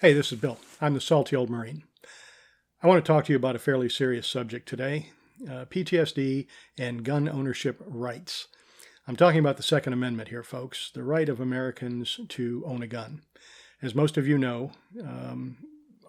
Hey, this is Bill. I'm the salty old Marine. I want to talk to you about a fairly serious subject today, PTSD and gun ownership rights. I'm talking about the Second Amendment here, folks, the right of Americans to own a gun. As most of you know,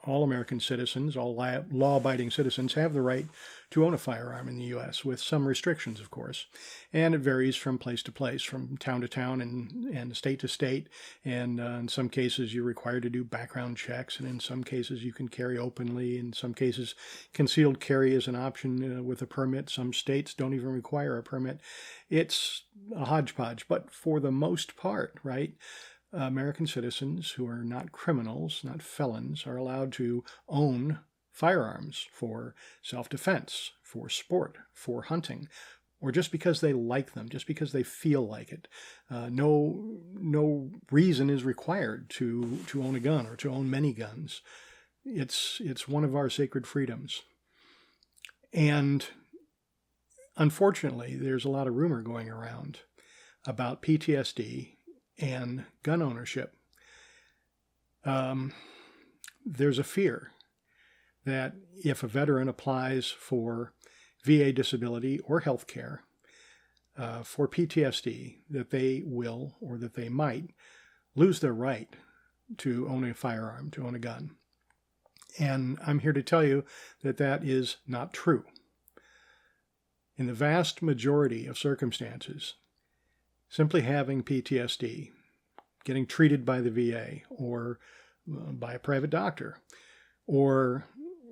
all American citizens, all law-abiding citizens have the right to own a firearm in the U.S., with some restrictions, of course. And it varies from place to place, from town to town and state to state. And in some cases, you're required to do background checks. And in some cases, you can carry openly. In some cases, concealed carry is an option with a permit. Some states don't even require a permit. It's a hodgepodge. But for the most part, right, American citizens who are not criminals, not felons, are allowed to own firearms for self-defense, for sport, for hunting, or just because they like them, just because they feel like it. No reason is required to own a gun or to own many guns. It's one of our sacred freedoms. And unfortunately, there's a lot of rumor going around about PTSD and gun ownership. There's a fear that if a veteran applies for VA disability or health care for PTSD, that they will or that they might lose their right to own a firearm, to own a gun. And I'm here to tell you that that is not true. In the vast majority of circumstances, simply having PTSD, getting treated by the VA or by a private doctor, or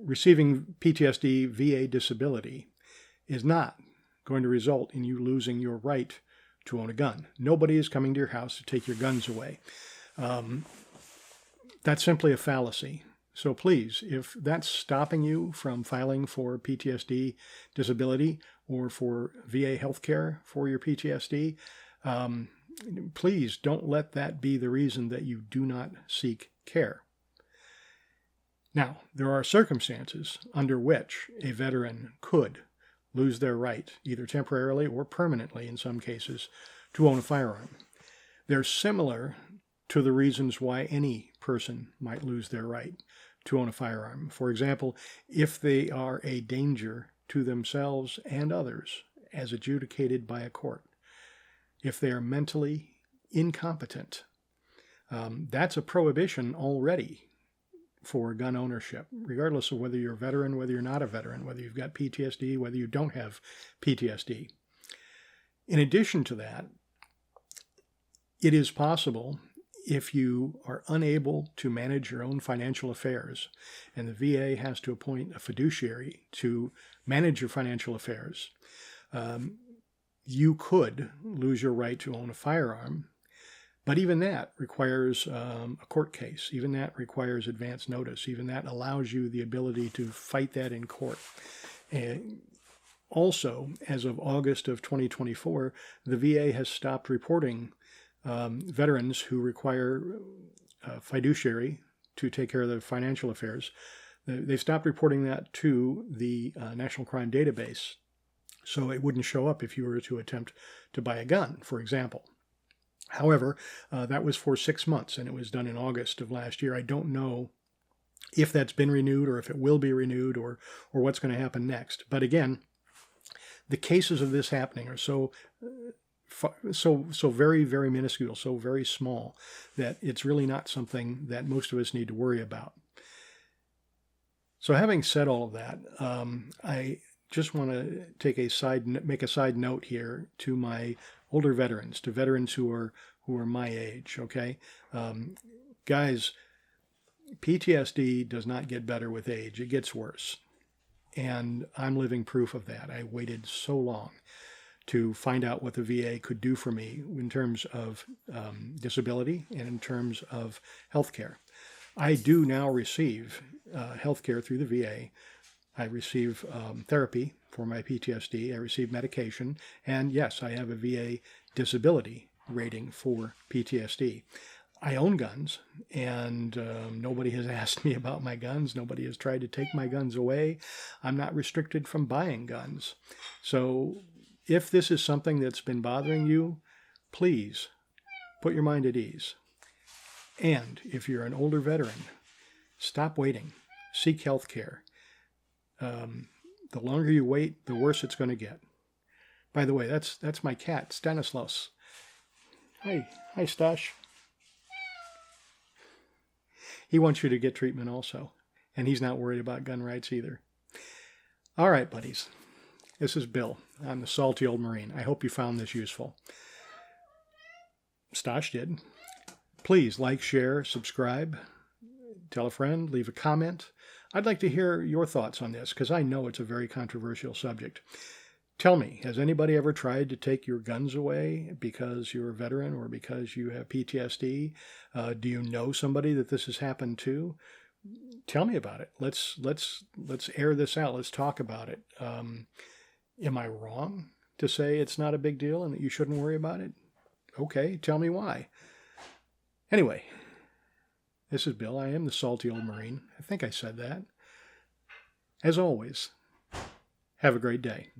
receiving PTSD VA disability is not going to result in you losing your right to own a gun. Nobody is coming to your house to take your guns away. That's simply a fallacy. So please, if that's stopping you from filing for PTSD disability or for VA health care for your PTSD, please don't let that be the reason that you do not seek care. Now, there are circumstances under which a veteran could lose their right, either temporarily or permanently in some cases, to own a firearm. They're similar to the reasons why any person might lose their right to own a firearm. For example, if they are a danger to themselves and others as adjudicated by a court. If they are mentally incompetent, that's a prohibition already for gun ownership, regardless of whether you're a veteran, whether you're not a veteran, whether you've got PTSD, whether you don't have PTSD. In addition to that, it is possible, if you are unable to manage your own financial affairs, and the VA has to appoint a fiduciary to manage your financial affairs, you could lose your right to own a firearm. But even that requires a court case. Even that requires advance notice. Even that allows you the ability to fight that in court. And also, as of August of 2024, the VA has stopped reporting veterans who require fiduciary to take care of their financial affairs. They've stopped reporting that to the National Crime Database, so it wouldn't show up if you were to attempt to buy a gun, for example. However, that was for 6 months, and it was done in August of last year. I don't know if that's been renewed or if it will be renewed or what's going to happen next. But again, the cases of this happening are so very, very minuscule, so very small, that it's really not something that most of us need to worry about. So having said all of that, I just want to make a side note here to my older veterans, to veterans who are my age, okay? Guys, PTSD does not get better with age. It gets worse. And I'm living proof of that. I waited so long to find out what the VA could do for me in terms of disability and in terms of health care. I do now receive health care through the VA. I receive therapy for my PTSD. I receive medication. And yes, I have a VA disability rating for PTSD. I own guns, and nobody has asked me about my guns. Nobody has tried to take my guns away. I'm not restricted from buying guns. So if this is something that's been bothering you, please put your mind at ease. And if you're an older veteran, Stop waiting. Seek health care. The longer you wait, the worse it's going to get. By the way, that's my cat, Stanislaus. Hi, Stash. He wants you to get treatment also, and he's not worried about gun rights either. All right, buddies. This is Bill. I'm the salty old Marine. I hope you found this useful. Stash did. Please like, share, subscribe, tell a friend, leave a comment. I'd like to hear your thoughts on this because I know it's a very controversial subject. Tell me, has anybody ever tried to take your guns away because you're a veteran or because you have PTSD? Do you know somebody that this has happened to? Tell me about it. Let's air this out. Let's talk about it. Am I wrong to say it's not a big deal and that you shouldn't worry about it? Okay, tell me why. Anyway, this is Bill. I am the salty old Marine. I think I said that. As always, have a great day.